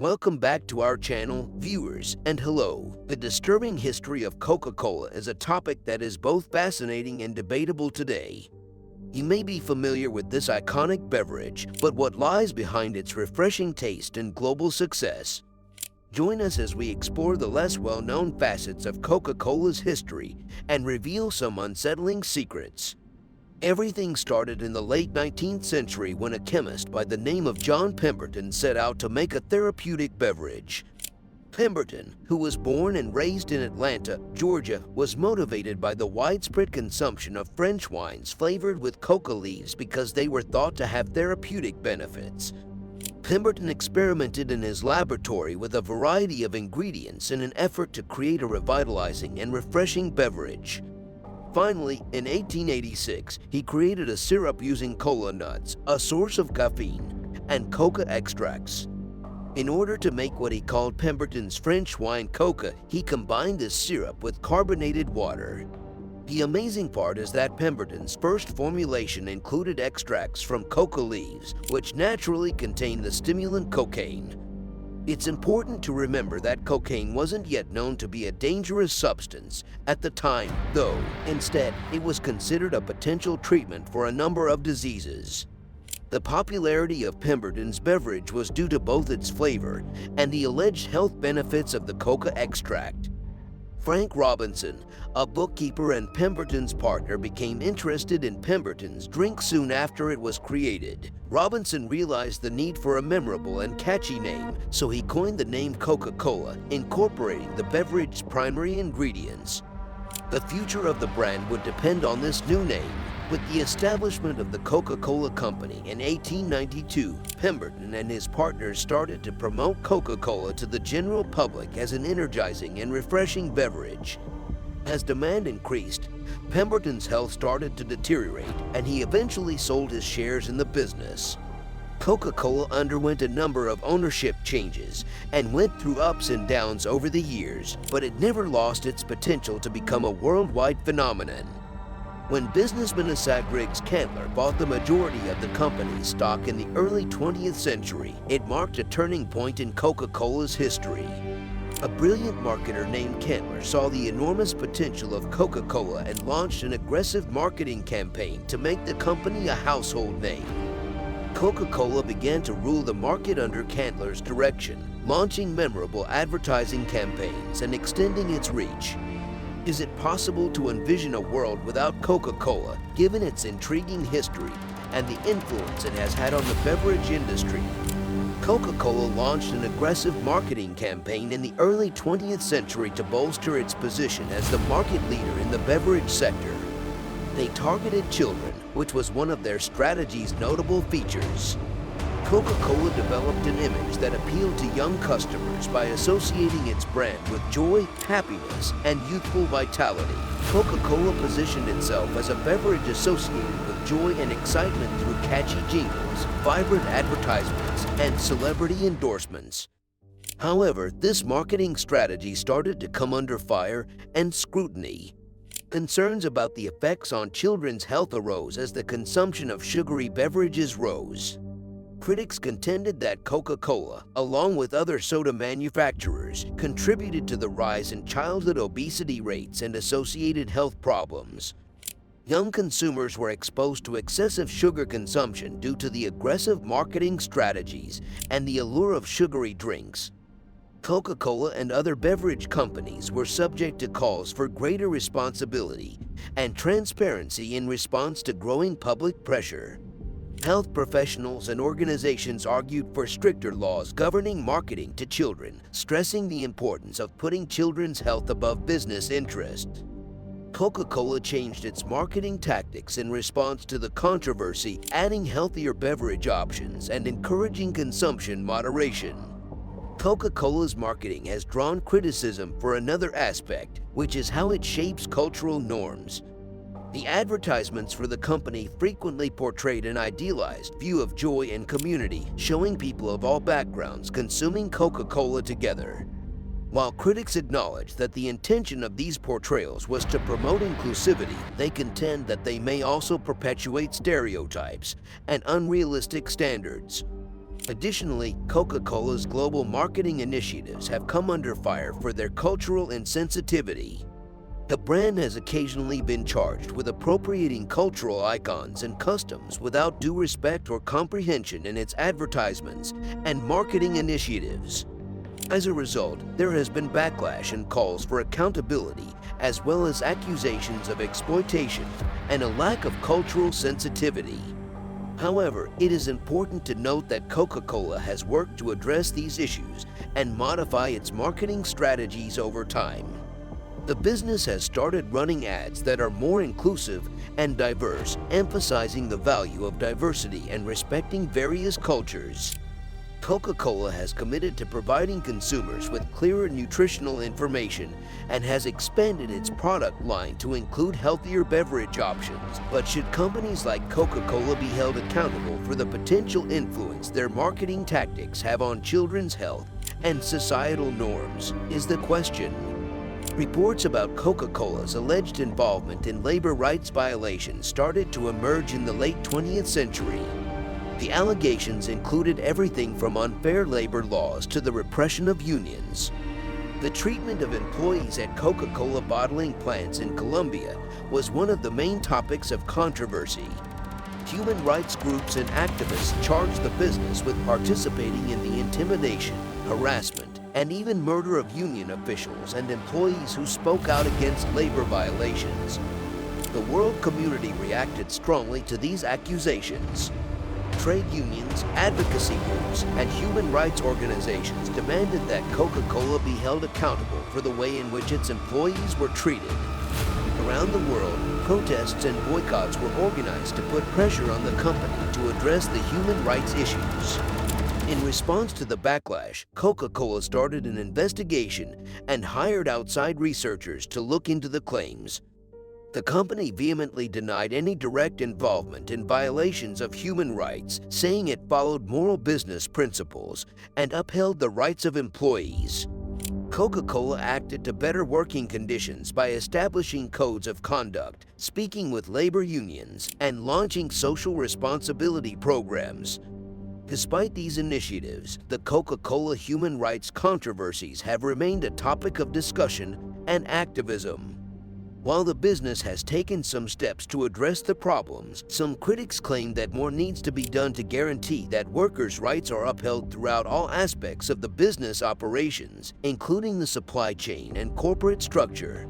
Welcome back to our channel, viewers, and hello. The disturbing history of Coca-Cola is a topic that is both fascinating and debatable today. You may be familiar with this iconic beverage, but what lies behind its refreshing taste and global success? Join us as we explore the less well-known facets of Coca-Cola's history and reveal some unsettling secrets. Everything started in the late 19th century when a chemist by the name of John Pemberton set out to make a therapeutic beverage. Pemberton, who was born and raised in Atlanta, Georgia, was motivated by the widespread consumption of French wines flavored with coca leaves because they were thought to have therapeutic benefits. Pemberton experimented in his laboratory with a variety of ingredients in an effort to create a revitalizing and refreshing beverage. Finally, in 1886, he created a syrup using cola nuts, a source of caffeine, and coca extracts. In order to make what he called Pemberton's French wine coca, he combined this syrup with carbonated water. The amazing part is that Pemberton's first formulation included extracts from coca leaves, which naturally contain the stimulant cocaine. It's important to remember that cocaine wasn't yet known to be a dangerous substance at the time, though. Instead, it was considered a potential treatment for a number of diseases. The popularity of Pemberton's beverage was due to both its flavor and the alleged health benefits of the coca extract. Frank Robinson, a bookkeeper and Pemberton's partner, became interested in Pemberton's drink soon after it was created. Robinson realized the need for a memorable and catchy name, so he coined the name Coca-Cola, incorporating the beverage's primary ingredients. The future of the brand would depend on this new name. With the establishment of the Coca-Cola Company in 1892, Pemberton and his partners started to promote Coca-Cola to the general public as an energizing and refreshing beverage. As demand increased, Pemberton's health started to deteriorate, and he eventually sold his shares in the business. Coca-Cola underwent a number of ownership changes and went through ups and downs over the years, but it never lost its potential to become a worldwide phenomenon. When businessman Isaac Riggs Candler bought the majority of the company's stock in the early 20th century, it marked a turning point in Coca-Cola's history. A brilliant marketer named Candler saw the enormous potential of Coca-Cola and launched an aggressive marketing campaign to make the company a household name. Coca-Cola began to rule the market under Candler's direction, launching memorable advertising campaigns and extending its reach. Is it possible to envision a world without Coca-Cola, given its intriguing history and the influence it has had on the beverage industry? Coca-Cola launched an aggressive marketing campaign in the early 20th century to bolster its position as the market leader in the beverage sector. They targeted children, which was one of their strategy's notable features. Coca-Cola developed an image that appealed to young customers by associating its brand with joy, happiness, and youthful vitality. Coca-Cola positioned itself as a beverage associated with joy and excitement through catchy jingles, vibrant advertisements, and celebrity endorsements. However, this marketing strategy started to come under fire and scrutiny. Concerns about the effects on children's health arose as the consumption of sugary beverages rose. Critics contended that Coca-Cola, along with other soda manufacturers, contributed to the rise in childhood obesity rates and associated health problems. Young consumers were exposed to excessive sugar consumption due to the aggressive marketing strategies and the allure of sugary drinks. Coca-Cola and other beverage companies were subject to calls for greater responsibility and transparency in response to growing public pressure. Health professionals and organizations argued for stricter laws governing marketing to children, stressing the importance of putting children's health above business interest. Coca-Cola changed its marketing tactics in response to the controversy, adding healthier beverage options and encouraging consumption moderation. Coca-Cola's marketing has drawn criticism for another aspect, which is how it shapes cultural norms. The advertisements for the company frequently portrayed an idealized view of joy and community, showing people of all backgrounds consuming Coca-Cola together. While critics acknowledge that the intention of these portrayals was to promote inclusivity, they contend that they may also perpetuate stereotypes and unrealistic standards. Additionally, Coca-Cola's global marketing initiatives have come under fire for their cultural insensitivity. The brand has occasionally been charged with appropriating cultural icons and customs without due respect or comprehension in its advertisements and marketing initiatives. As a result, there has been backlash and calls for accountability, as well as accusations of exploitation and a lack of cultural sensitivity. However, it is important to note that Coca-Cola has worked to address these issues and modify its marketing strategies over time. The business has started running ads that are more inclusive and diverse, emphasizing the value of diversity and respecting various cultures. Coca-Cola has committed to providing consumers with clearer nutritional information and has expanded its product line to include healthier beverage options. But should companies like Coca-Cola be held accountable for the potential influence their marketing tactics have on children's health and societal norms, is the question. Reports about Coca-Cola's alleged involvement in labor rights violations started to emerge in the late 20th century. The allegations included everything from unfair labor laws to the repression of unions. The treatment of employees at Coca-Cola bottling plants in Colombia was one of the main topics of controversy. Human rights groups and activists charged the business with participating in the intimidation, harassment, and even murder of union officials and employees who spoke out against labor violations. The world community reacted strongly to these accusations. Trade unions, advocacy groups, and human rights organizations demanded that Coca-Cola be held accountable for the way in which its employees were treated. Around the world, protests and boycotts were organized to put pressure on the company to address the human rights issues. In response to the backlash, Coca-Cola started an investigation and hired outside researchers to look into the claims. The company vehemently denied any direct involvement in violations of human rights, saying it followed moral business principles and upheld the rights of employees. Coca-Cola acted to better working conditions by establishing codes of conduct, speaking with labor unions, and launching social responsibility programs. Despite these initiatives, the Coca-Cola human rights controversies have remained a topic of discussion and activism. While the business has taken some steps to address the problems, some critics claim that more needs to be done to guarantee that workers' rights are upheld throughout all aspects of the business operations, including the supply chain and corporate structure.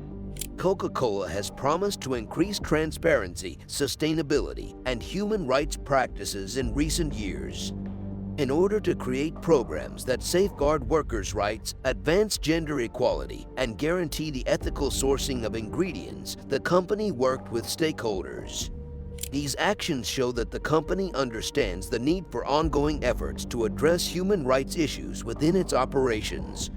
Coca-Cola has promised to increase transparency, sustainability, and human rights practices in recent years. In order to create programs that safeguard workers' rights, advance gender equality, and guarantee the ethical sourcing of ingredients, the company worked with stakeholders. These actions show that the company understands the need for ongoing efforts to address human rights issues within its operations.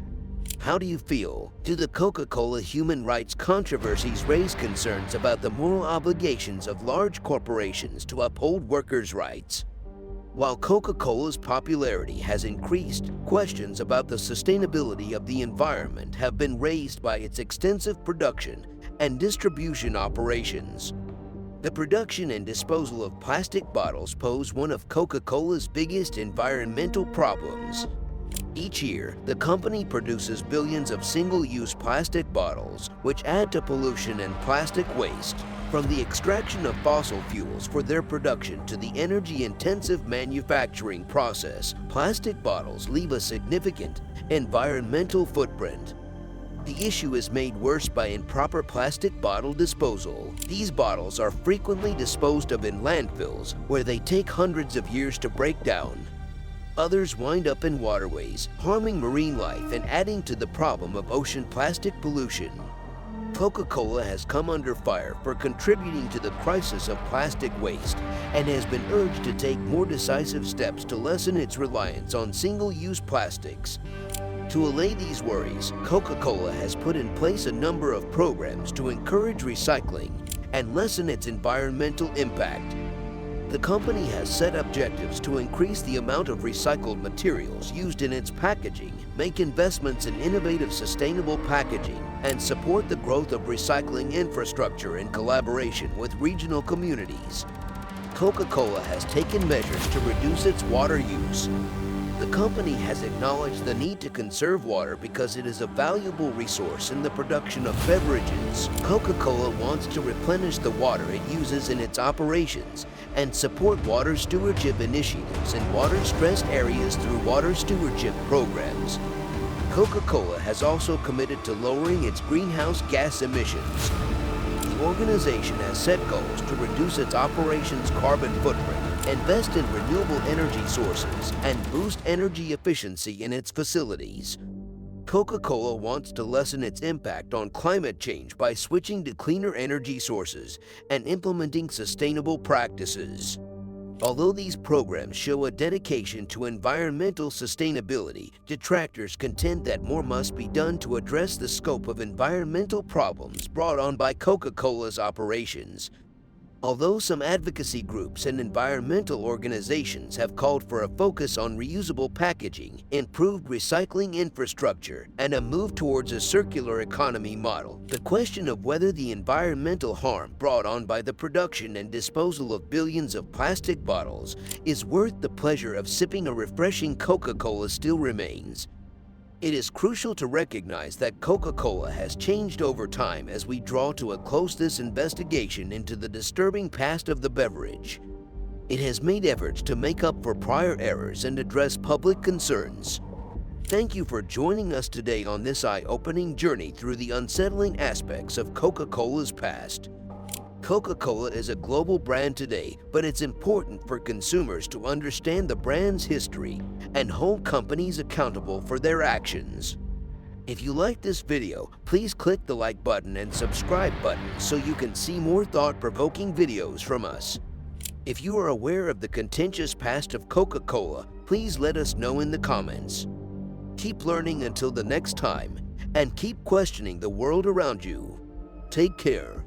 How do you feel? Do the Coca-Cola human rights controversies raise concerns about the moral obligations of large corporations to uphold workers' rights? While Coca-Cola's popularity has increased, questions about the sustainability of the environment have been raised by its extensive production and distribution operations. The production and disposal of plastic bottles pose one of Coca-Cola's biggest environmental problems. Each year, the company produces billions of single-use plastic bottles, which add to pollution and plastic waste. From the extraction of fossil fuels for their production to the energy-intensive manufacturing process, plastic bottles leave a significant environmental footprint. The issue is made worse by improper plastic bottle disposal. These bottles are frequently disposed of in landfills, where they take hundreds of years to break down. Others wind up in waterways, harming marine life and adding to the problem of ocean plastic pollution. Coca-Cola has come under fire for contributing to the crisis of plastic waste and has been urged to take more decisive steps to lessen its reliance on single-use plastics. To allay these worries, Coca-Cola has put in place a number of programs to encourage recycling and lessen its environmental impact. The company has set objectives to increase the amount of recycled materials used in its packaging, make investments in innovative sustainable packaging, and support the growth of recycling infrastructure in collaboration with regional communities. Coca-Cola has taken measures to reduce its water use. The company has acknowledged the need to conserve water because it is a valuable resource in the production of beverages. Coca-Cola wants to replenish the water it uses in its operations and support water stewardship initiatives in water-stressed areas through water stewardship programs. Coca-Cola has also committed to lowering its greenhouse gas emissions. The organization has set goals to reduce its operations' carbon footprint, invest in renewable energy sources, and boost energy efficiency in its facilities. Coca-Cola wants to lessen its impact on climate change by switching to cleaner energy sources and implementing sustainable practices. Although these programs show a dedication to environmental sustainability, detractors contend that more must be done to address the scope of environmental problems brought on by Coca-Cola's operations. Although some advocacy groups and environmental organizations have called for a focus on reusable packaging, improved recycling infrastructure, and a move towards a circular economy model, the question of whether the environmental harm brought on by the production and disposal of billions of plastic bottles is worth the pleasure of sipping a refreshing Coca-Cola still remains. It is crucial to recognize that Coca-Cola has changed over time as we draw to a close this investigation into the disturbing past of the beverage. It has made efforts to make up for prior errors and address public concerns. Thank you for joining us today on this eye-opening journey through the unsettling aspects of Coca-Cola's past. Coca-Cola is a global brand today, but it's important for consumers to understand the brand's history and hold companies accountable for their actions. If you like this video, please click the like button and subscribe button so you can see more thought-provoking videos from us. If you are aware of the contentious past of Coca-Cola, please let us know in the comments. Keep learning until the next time, and keep questioning the world around you. Take care.